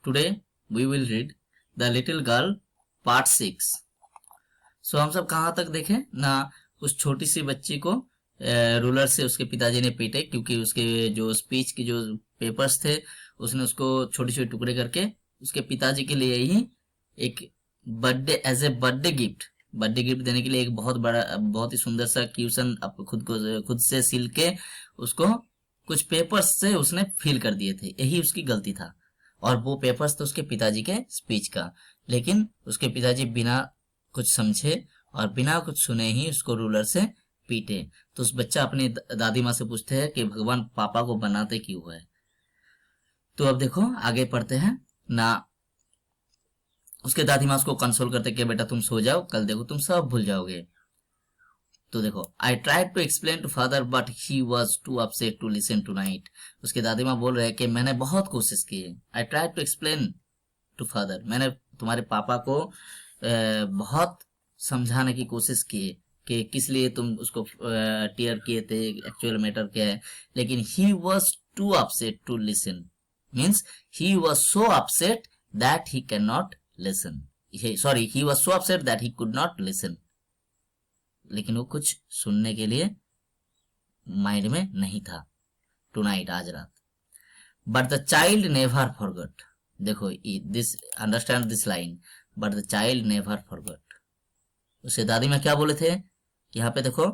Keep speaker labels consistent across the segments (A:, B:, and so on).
A: Today we will read the little girl part 6। So हम सब कहाँ तक देखें ना, उस छोटी सी बच्ची को रूलर से उसके पिताजी ने पीटे क्योंकि उसके जो स्पीच के जो पेपर्स थे उसने उसको छोटे छोटे टुकड़े करके उसके पिताजी के लिए ही एक birthday as a birthday gift देने के लिए एक बहुत बड़ा बहुत ही सुंदर सा क्वेश्चन खुद से सिल के उसको कुछ पेपर्स से उसने फिल कर दिए थे। यही उसकी गलती था और वो पेपर्स थे उसके पिताजी के स्पीच का। लेकिन उसके पिताजी बिना कुछ समझे और बिना कुछ सुने ही उसको रूलर से पीटे। तो उस बच्चा अपनी दादी माँ से पूछते हैं कि भगवान पापा को बनाते क्यों है। तो अब देखो आगे पढ़ते हैं ना। उसके दादी माँ उसको कंसोल करते कि बेटा तुम सो जाओ, कल देखो तुम सब भूल जाओगे। तो देखो, I tried to explain to father but he was too upset to listen tonight. उसके दादी माँ बोल रहे हैं कि मैंने बहुत कोशिश की है। I tried to explain to father, मैंने तुम्हारे पापा को बहुत समझाने की कोशिश की है कि किस लिए तुम उसको टीयर किए थे, एक्चुअल मैटर क्या है। लेकिन he was too upset to listen, means he was so upset that he can not listen. Sorry, he was so upset that he could not listen. लेकिन वो कुछ सुनने के लिए माइंड में नहीं था। टुनाइट, आज रात। But the child never forgot. देखो this, understand this line, but the child never forgot. उसके दादी में क्या बोले थे, यहाँ पे देखो,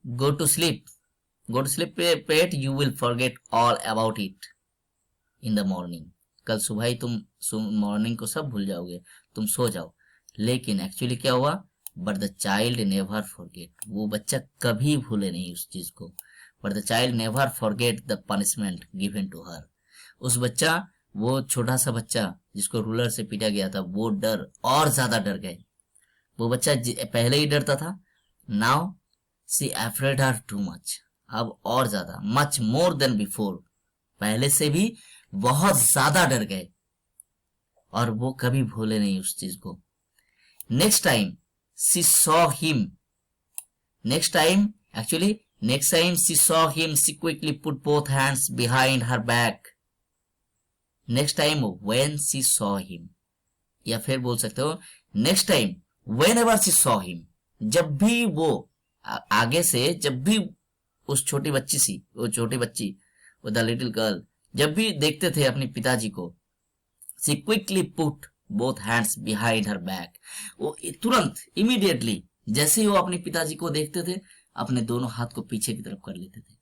A: go to sleep pet, you will forget all about it in the morning. कल सुबह ही तुम मॉर्निंग को सब भूल जाओगे, तुम सो जाओ। लेकिन एक्चुअली क्या हुआ, but the child never forget, वो बच्चा कभी भूले नहीं उस चीज को। But the child never forget the punishment given to her. उस बच्चा, वो छोटा सा बच्चा जिसको रूलर से पीटा गया था, वो डर और ज्यादा डर गए। वो बच्चा पहले ही डरता था, नाउ सी अफ्रेड हर टू मच, अब और ज्यादा, मच मोर देन बिफोर, पहले से भी बहुत ज्यादा डर गए और वो कभी भूले नहीं उस चीज को। Next time she saw him, next time she saw him, she quickly put both hands behind her back. Next time when she saw him, या फिर बोल सकते हो next time whenever she saw him, जब भी वो आगे से, जब भी उस छोटी बच्ची वो द लिटिल गर्ल जब भी देखते थे अपने पिताजी को, she quickly put both hands behind her back, वो तुरंत इमीडिएटली जैसे ही वो अपने पिताजी को देखते थे अपने दोनों हाथ को पीछे की तरफ कर लेते थे।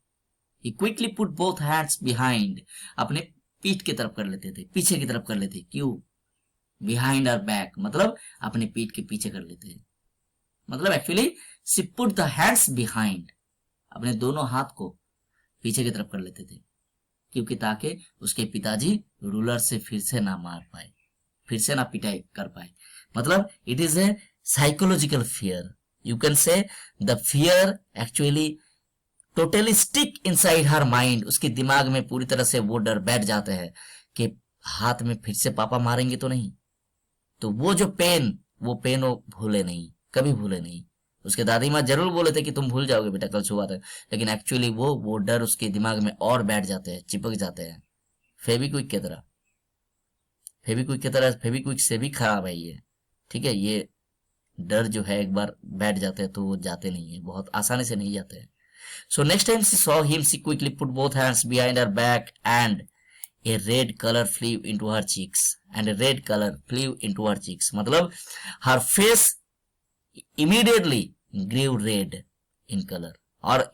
A: He quickly put both hands behind, अपने पीठ की तरफ कर लेते थे, पीछे की तरफ कर लेते। क्यों? behind her back मतलब अपने पीठ के पीछे कर लेते हैं। मतलब actually she put the hands behind, अपने दोनों हाथ को पीछे की तरफ कर लेते थे, क्योंकि ताकि उसके पिताजी रूलर से फिर से ना मार पाए, फिर से ना पिटाई कर पाए। मतलब it is a psychological fear, you can say the fear actually totally stick inside her mind. उसके दिमाग में पूरी तरह से वो डर बैठ जाते हैं कि हाथ में फिर से पापा मारेंगे तो नहीं। तो वो जो पेन वो भूले नहीं, कभी भूले नहीं। उसके दादी माँ जरूर बोले थे कि तुम भूल जाओगे बेटा कल सुबह तक, लेकिन एक्चुअली वो डर उसके दिमाग में और बैठ जाते हैं, चिपक जाते हैं फेविक्विक की तरह। फेविक्विक से भी खराब है ये, ठीक है। ये डर जो है एक बार बैठ जाते हैं तो वो जाते नहीं है, बहुत आसानी से नहीं जाते हैं। So next time she saw him, she quickly put both hands behind her back and a red colour flew into her cheeks, मतलब her face immediately grew red in colour, और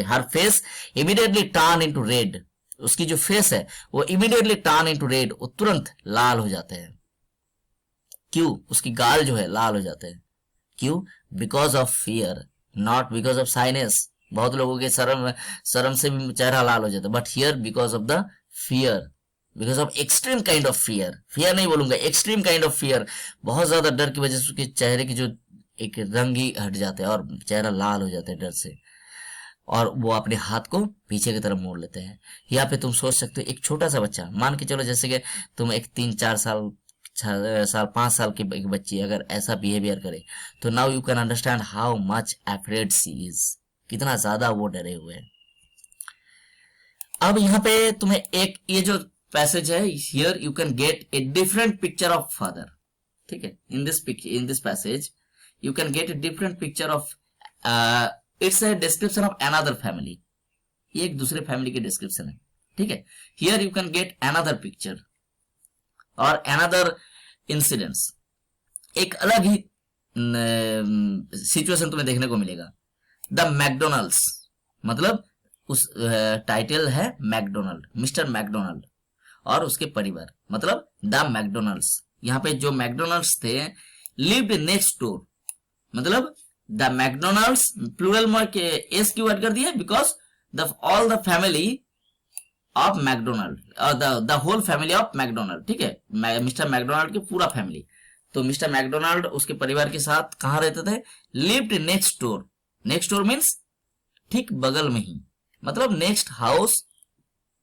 A: her face immediately turn into red. उसकी जो face है वो immediately turn into red, वो तुरंत लाल हो जाते हैं। क्यों? उसकी गाल जो है लाल हो जाते हैं। क्यों? Because of fear, not because of shyness. बहुत लोगों के शर्म से भी चेहरा लाल हो जाता है, but here because of the fear, because of extreme kind of fear नहीं बोलूंगा, एक्सट्रीम काइंड ऑफ फियर। बहुत ज्यादा डर की वजह से उसके चेहरे की जो एक रंग ही हट जाते हैं और चेहरा लाल हो जाता है डर से, और वो अपने हाथ को पीछे की तरफ मोड़ लेते हैं। यहाँ पे तुम सोच सकते हो एक छोटा सा बच्चा, मान के चलो जैसे कि तुम एक 3-4 साल 5 साल की एक बच्ची अगर ऐसा बिहेवियर करे, तो now you can understand how much afraid she is, कितना ज्यादा वो डरे हुए हैं। अब यहाँ पे तुम्हें एक ये जो पैसेज है, here you can get a different picture of father, ठीक है, in this passage you can get a different picture of, it's a description of another family, ये एक दूसरे फैमिली की डिस्क्रिप्शन है, ठीक है। Here you can get another picture और अनदर इंसिडेंट्स, एक अलग ही सिचुएशन तुम्हें देखने को मिलेगा। द मैकडोनल्ड्स, मतलब उस टाइटल है मैकडोनल्ड, मिस्टर मैकडोनल्ड और उसके परिवार, मतलब द मैकडोनल्ड्स। यहाँ पे जो मैकडोनल्ड्स थे लिव्ड नेक्स्ट डोर, मतलब द मैकडोनल्ड्स प्लूरल में एस क्यों ऐड कर दिया, because all the family of McDonald, the whole family of McDonald, ठीक है, मिस्टर मैकडोनल्ड की पूरा फैमिली। तो मिस्टर मैकडोनल्ड उसके परिवार के साथ कहां रहते थे, lived next door, next door means ठीक बगल में ही, मतलब next house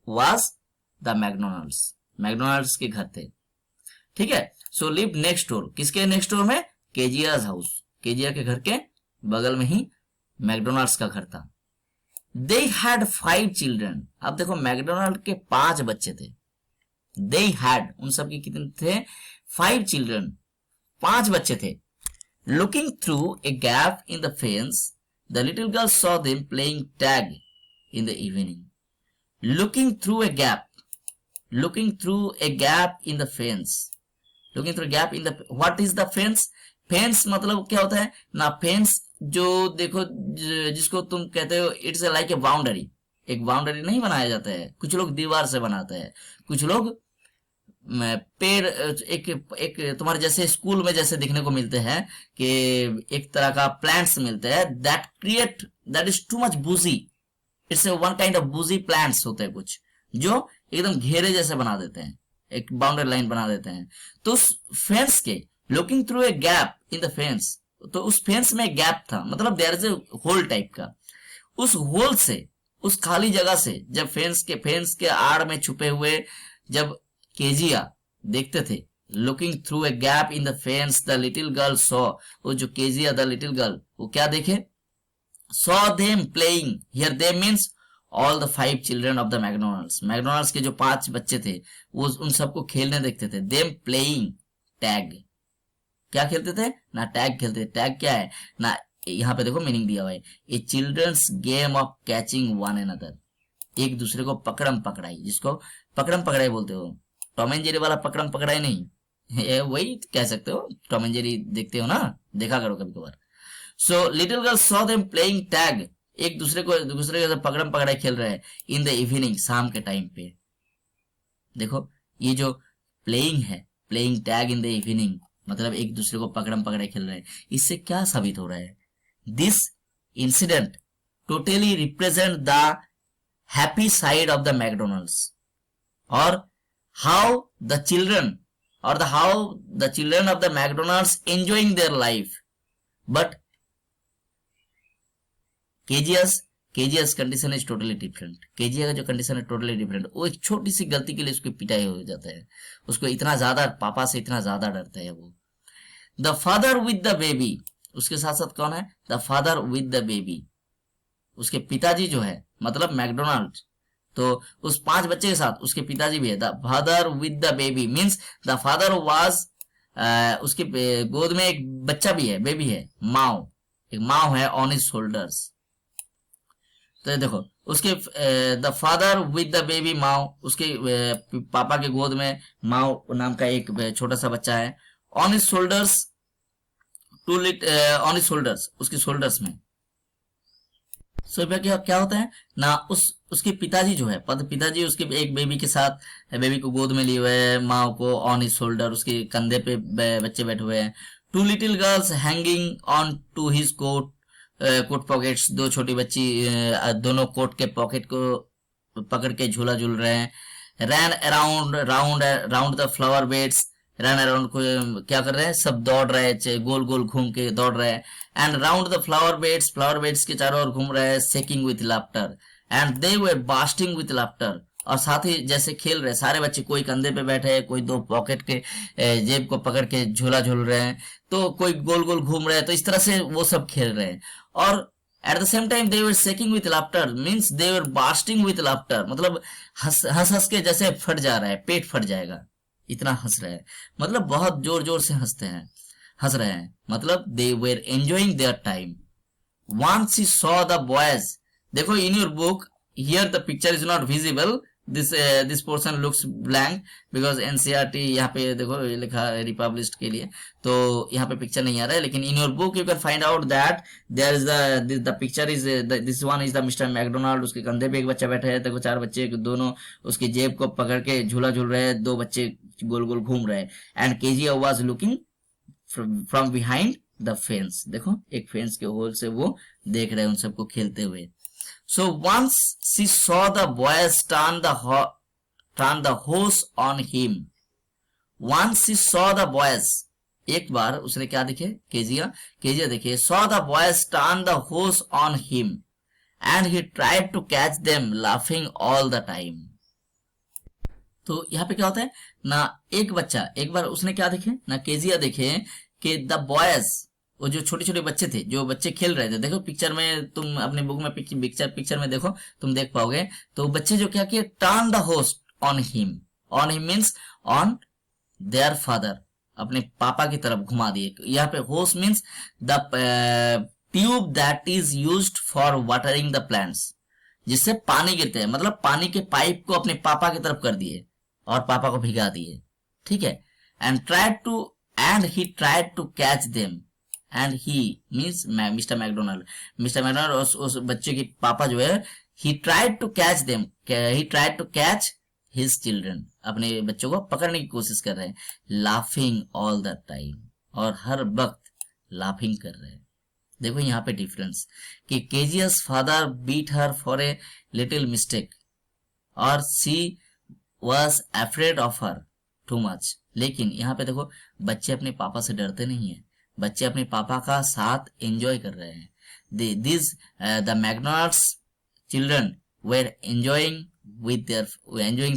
A: was the McDonald's, McDonald's के घर थे, ठीक है। सो लिव्ड नेक्स्ट डोर, किसके नेक्स्ट डोर में, केजियाज हाउस, केजिया के घर के बगल में ही मैकडोनल्ड्स का घर था। दे हैड 5 चिल्ड्रन, अब देखो मैकडोनल्ड के 5 बच्चे थे, दे हैड उन सब के कितने थे, 5 चिल्ड्रन, 5 बच्चे थे। Looking through a gap in the fence the little girl saw them playing tag in the evening. Looking through a gap, looking through a gap in the fence, looking through gap in the, what is the fence, fence मतलब क्या होता है ना, fence जो देखो जिसको तुम कहते हो इट्स लाइक ए बाउंड्री, एक बाउंड्री नहीं बनाया जाता है, कुछ लोग दीवार से बनाते हैं, कुछ लोग पेड़, एक तुम्हारे जैसे स्कूल में जैसे देखने को मिलते हैं कि एक तरह का प्लांट्स मिलते हैं, that is too much bushy, it's one kind of bushy plants होते हैं कुछ जो एकदम घेरे जैसे बना देते हैं, एक बाउंड्री लाइन बना देते हैं। तो उस फेंस के looking through a gap in the fence, तो उस फेंस में गैप था, मतलब there is a hole type का, उस होल से, उस खाली जगह से जब फेंस के आड़ में छुपे हुए जब केजिया देखते थे, looking through a gap in the fence the little girl saw, वो जो केजिया द लिटिल गर्ल वो क्या देखे, saw them playing, hear them means all the 5 children of the McDonald's, McDonald's के जो 5 बच्चे थे वो उन सबको खेलने देखते थे। देम प्लेइंग टैग, क्या खेलते थे ना, टैग खेलते थे। टैग क्या है ना, यहाँ पे देखो मीनिंग दिया हुआ है, a children's game of catching one another, एक दूसरे को पकड़म पकड़ाई, जिसको पकड़म पकड़ाई बोलते हो, टॉम एंड जेरी वाला पकड़म पकड़ाई नहीं, ये वही कह सकते हो, टॉम एंड जेरी देखते हो ना, देखा करो कभी कभार। So little girl saw them playing tag, एक दूसरे के साथ पकड़म पकड़ाई खेल रहे हैं, इन द इवनिंग, शाम के टाइम पे। देखो ये जो प्लेइंग है, playing tag in the evening, मतलब एक दूसरे को पकड़म पकड़ाई खेल रहे हैं, इससे क्या साबित हो रहा है, this incident totally represent the happy side of the Macdonalds, और how the children of the Macdonalds enjoying their life, but Kezia's condition is totally different, Kezia का जो कंडीशन है टोटली डिफरेंट, वो एक छोटी सी गलती के लिए उसकी पिटाई हो जाता है, उसको इतना ज्यादा, पापा से इतना ज्यादा डरता है वो। The father with the baby, उसके साथ साथ कौन है, the father with the baby, उसके पिताजी जो है, मतलब मैकडोनल्ड, तो उस 5 बच्चे के साथ उसके पिताजी भी है। The father with the baby means the father was, उसके गोद में एक बच्चा भी है, बेबी है, माओ, एक माओ है ऑन हिज शोल्डर्स। तो देखो उसके the father with the baby Mao, उसके पापा के गोद में माओ नाम का एक छोटा सा बच्चा है, on his shoulders, on his shoulders, उसके शोल्डर्स में। सो क्या होता है ना, उसके पिताजी जो है, पिताजी उसके एक बेबी के साथ, बेबी को गोद में लिए हुए है, माँ को ऑन हिज शोल्डर, उसके कंधे पे बच्चे बैठे हुए हैं। 2 little girls hanging on to his coat pockets, 2 छोटी बच्ची दोनों कोट के पॉकेट को पकड़ के झूला झूल रहे हैं। Ran around round the flower beds, run around को क्या कर रहे हैं, सब दौड़ रहे हैं, गोल गोल घूम के दौड़ रहे हैं। And round the flower beds के चारों ओर घूम रहे हैं, shaking with laughter, and they were basting with laughter, और साथ ही जैसे खेल रहे सारे बच्चे, कोई कंधे पे बैठे हैं, कोई 2 पॉकेट के जेब को पकड़ के झूला झूल रहे हैं, तो कोई गोल गोल घूम रहे हैं, तो इस तरह से वो सब खेल रहे हैं। और eight the same time they were shaking with laughter, means they were basting with laughter, मतलब हंस हंस हंस के जैसे फट जा रहा है, पेट फट जाएगा, इतना हंस रहे हैं, मतलब बहुत जोर जोर से हंस रहे हैं, मतलब they were enjoying their time. Once he saw the boys, देखो in your book here the picture is not visible, this portion looks blank because NCERT यहाँ पे देखो ये लिखा है republished के लिए, तो यहाँ पे पिक्चर नहीं आ रहा है, लेकिन in your book you can find out that there is the picture is this one is the Mr. McDonald, उसके कंधे पे एक बच्चा बैठा है, देखो चार बच्चे दोनों उसकी जेब को पकड़ के झूला झूल रहे हैं, दो बच्चे गोल गोल घूम रहे हैं, and Kezia was looking from behind the fence, देखो एक फेंस के होल से वो देख रहे हैं उन सबको खेलते हुए। So once she saw the boys turn the hose on him, once she saw the boys, एक बार उसने क्या देखे, केजिया देखिए, saw the boys turn the hose on him and he tried to catch them laughing all the time. तो यहाँ पे क्या होता है ना, एक बार उसने क्या देखे ना, केजिया देखे कि द बॉयज, वो जो छोटे छोटे बच्चे थे, जो बच्चे खेल रहे थे, देखो पिक्चर में, तुम अपने बुक में पिक्चर में देखो, तुम देख पाओगे, तो बच्चे जो क्या किए, turn the host on him means on their father, अपने पापा की तरफ घुमा दिए। यहाँ पे host means the tube that is used for watering the plants, जिससे पानी गिरते हैं, मतलब पानी के पाइप को अपने पापा की तरफ कर दिए और पापा को भिगा दिए, ठीक है। And he tried to catch them, and he means mister McDonald उस बच्चे के पापा जो है, he tried to catch them, he tried to catch his children, अपने बच्चों को पकड़ने की कोशिश कर रहे हैं, लाफिंग ऑल द टाइम, और हर वक्त लाफिंग कर रहे हैं। देखो यहाँ पे डिफरेंस कि Kezia's father beat her for a little mistake और she was afraid of her too much, लेकिन यहाँ पे देखो बच्चे अपने पापा से डरते नहीं है, बच्चे अपने पापा का साथ एंजॉय कर रहे हैं। The McDonalds children were enjoying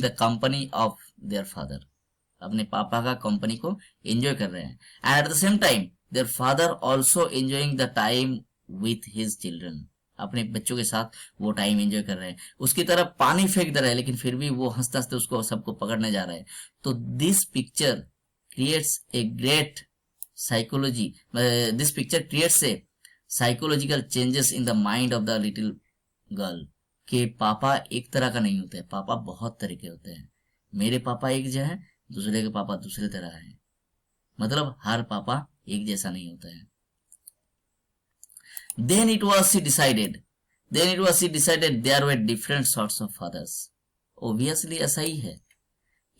A: the company of their father, अपने पापा का कंपनी को एंजॉय कर रहे हैं, and at the same time their father also enjoying the time with his children, अपने बच्चों के साथ वो टाइम एंजॉय कर रहे हैं, उसकी तरफ पानी फेंक दे रहे हैं, लेकिन फिर भी वो हंसते हंसते उसको सबको पकड़ने जा रहे हैं। तो this picture creates a great psychology, this picture creates a psychological changes in the mind of the little girl, कि पापा एक तरह का नहीं होते हैं, पापा बहुत तरह के होते हैं, मेरे पापा एक जैसे हैं, दूसरे के पापा दूसरे तरह हैं, मतलब हर पापा एक जैसा नहीं होता है। Then it was she decided there were different sorts of fathers. Obviously ऐसा ही है,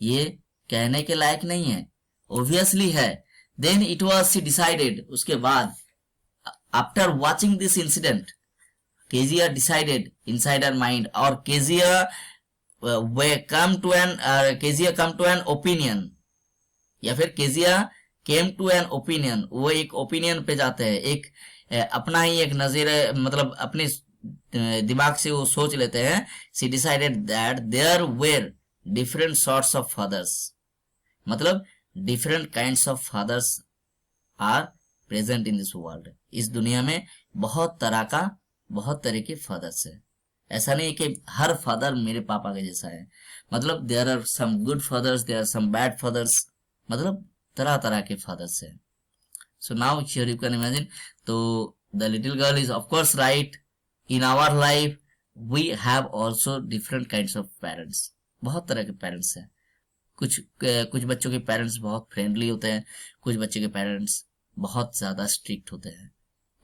A: ये कहने के लायक नहीं है, obviously है। Then it was she decided, उसके बाद after watching this incident, Kezia decided inside her mind, और Kezia come to an opinion, या फिर Kezia came to an opinion, वो एक opinion पे जाते हैं, एक अपना ही एक नजरिया, मतलब अपने दिमाग से वो सोच लेते हैं। She decided that there were different sorts of fathers, मतलब different kinds of fathers are present in this world, इस दुनिया में बहुत तरह के फादर्स है। ऐसा नहीं है कि हर फादर मेरे पापा के जैसा है, मतलब there are some good fathers, there are some bad fathers, मतलब तरह तरह के फादर्स है। So now here you can imagine, so the little girl is of course right, in our life we have also different kinds of parents, बहुत तरह के parents हैं, कुछ बच्चों के पेरेंट्स बहुत फ्रेंडली होते हैं, कुछ बच्चों के पेरेंट्स बहुत ज्यादा स्ट्रिक्ट होते हैं,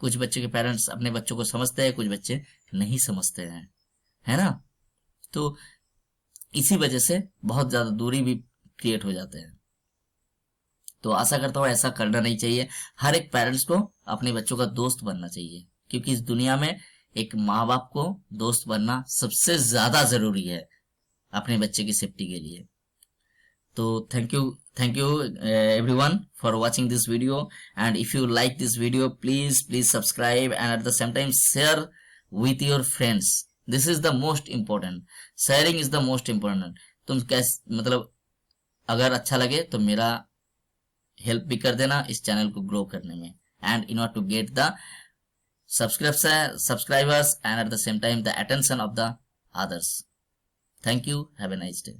A: कुछ बच्चों के पेरेंट्स अपने बच्चों को समझते हैं, कुछ बच्चे नहीं समझते हैं, है ना। तो इसी वजह से बहुत ज्यादा दूरी भी क्रिएट हो जाते हैं। तो आशा करता हूँ ऐसा करना नहीं चाहिए, हर एक पेरेंट्स को अपने बच्चों का दोस्त बनना चाहिए, क्योंकि इस दुनिया में एक माँ बाप को दोस्त बनना सबसे ज्यादा जरूरी है अपने बच्चे की सेफ्टी के लिए। तो thank you everyone for watching this video, and if you like this video please subscribe and at the same time share with your friends, this is the most important, sharing is the most important. तुम कैसे, मतलब अगर अच्छा लगे तो मेरा help भी कर देना इस चैनल को ग्रो करने में, and in order to get the subscribers and at the same time the attention of the others. Thank you. Have a nice day.